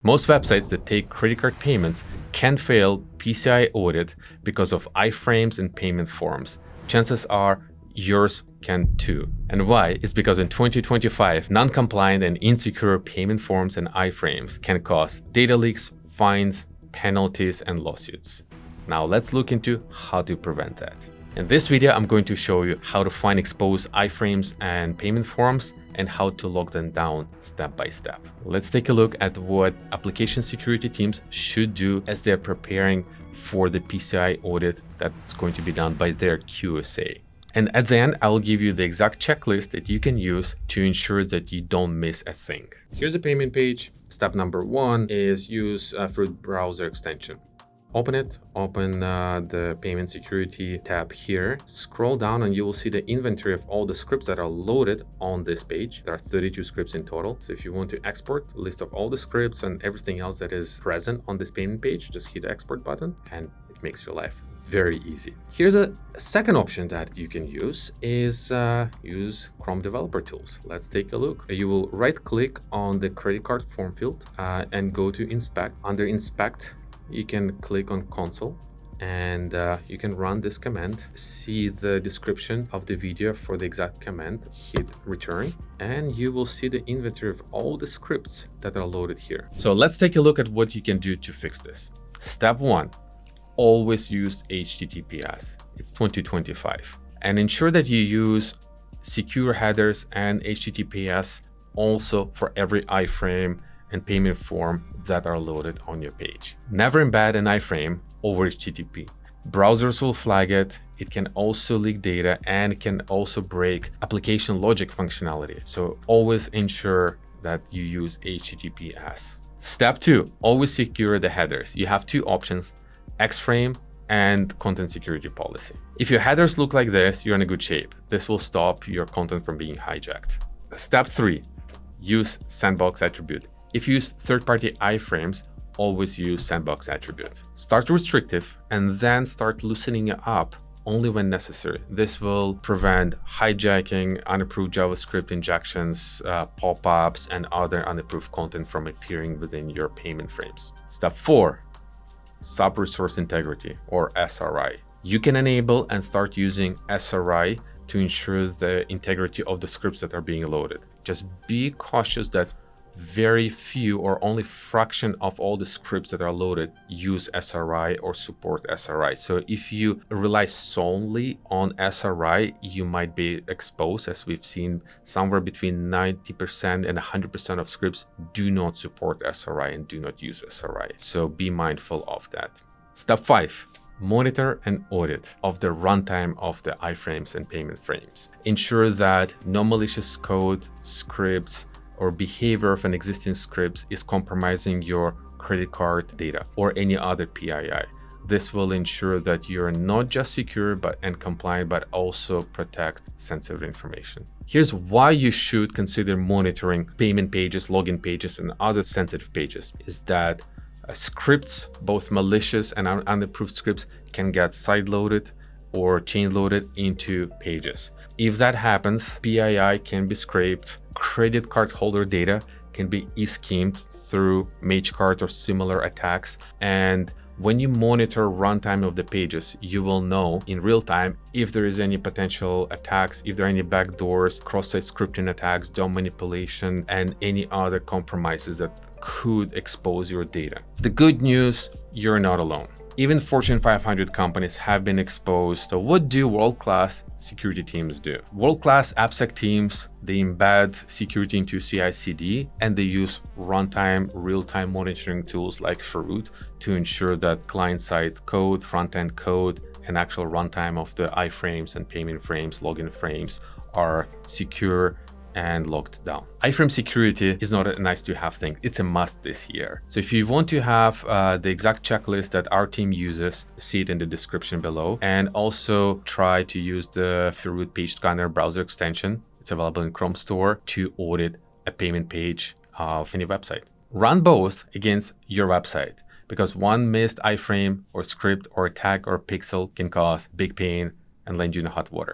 Most websites that take credit card payments can fail PCI audit because of iFrames and payment forms. Chances are yours can too. And why? It's because in 2025, non-compliant and insecure payment forms and iFrames can cause data leaks, fines, penalties, and lawsuits. Now let's look into how to prevent that. In this video, I'm going to show you how to find exposed iFrames and payment forms and how to lock them down step by step. Let's take a look at what application security teams should do as they're preparing for the PCI audit that's going to be done by their QSA. And at the end, I'll give you the exact checklist that you can use to ensure that you don't miss a thing. Here's a payment page. Step number one is use Fruit browser extension. Open it, open the payment security tab here, scroll down and you will see the inventory of all the scripts that are loaded on this page. There are 32 scripts in total. So if you want to export a list of all the scripts and everything else that is present on this payment page, just hit the export button and it makes your life very easy. Here's a second option that you can use is use Chrome developer tools. Let's take a look. You will right click on the credit card form field and go to inspect. Under inspect, you can click on console and you can run this command, see the description of the video for the exact command, hit return, and you will see the inventory of all the scripts that are loaded here. So let's take a look at what you can do to fix this. Step one, always use HTTPS. It's 2025. And ensure that you use secure headers and HTTPS also for every iFrame and payment form that are loaded on your page. Never embed an iFrame over HTTP. Browsers will flag it. It can also leak data and it can also break application logic functionality. So always ensure that you use HTTPS. Step two, always secure the headers. You have two options, X-Frame and content security policy. If your headers look like this, you're in a good shape. This will stop your content from being hijacked. Step three, use Sandbox attribute. If you use third-party iFrames, always use Sandbox attribute. Start restrictive and then start loosening it up only when necessary. This will prevent hijacking, unapproved JavaScript injections, pop-ups, and other unapproved content from appearing within your payment frames. Step four, Subresource Integrity or SRI. You can enable and start using SRI to ensure the integrity of the scripts that are being loaded. Just be cautious that very few or only fraction of all the scripts that are loaded use SRI or support SRI. So if you rely solely on SRI, you might be exposed, as we've seen somewhere between 90% and 100% of scripts do not support SRI and do not use SRI. So be mindful of that. Step five, monitor and audit of the runtime of the iFrames and payment frames. Ensure that no malicious code, scripts, or behavior of an existing scripts is compromising your credit card data or any other PII. This will ensure that you're not just secure and compliant, but also protect sensitive information. Here's why you should consider monitoring payment pages, login pages, and other sensitive pages is that scripts, both malicious and unapproved scripts, can get side-loaded or chain-loaded into pages. If that happens, PII can be scraped, credit card holder data can be e-schemed through MageCard or similar attacks, and when you monitor runtime of the pages, you will know in real time if there is any potential attacks, if there are any backdoors, cross-site scripting attacks, DOM manipulation, and any other compromises that could expose your data. The good news, you're not alone. Even Fortune 500 companies have been exposed. So what do world-class security teams do? World-class AppSec teams, they embed security into CI/CD and they use runtime, real-time monitoring tools like Fruit to ensure that client-side code, front-end code, and actual runtime of the iFrames and payment frames, login frames are secure and locked down. iFrame security is not a nice to have thing, it's a must this year. So if you want to have the exact checklist that our team uses, see it in the description below, and also try to use the Fruit Page Scanner browser extension. It's available in Chrome Store to audit a payment page of any website. Run both against your website because one missed iFrame or script or tag or pixel can cause big pain and land you in hot water.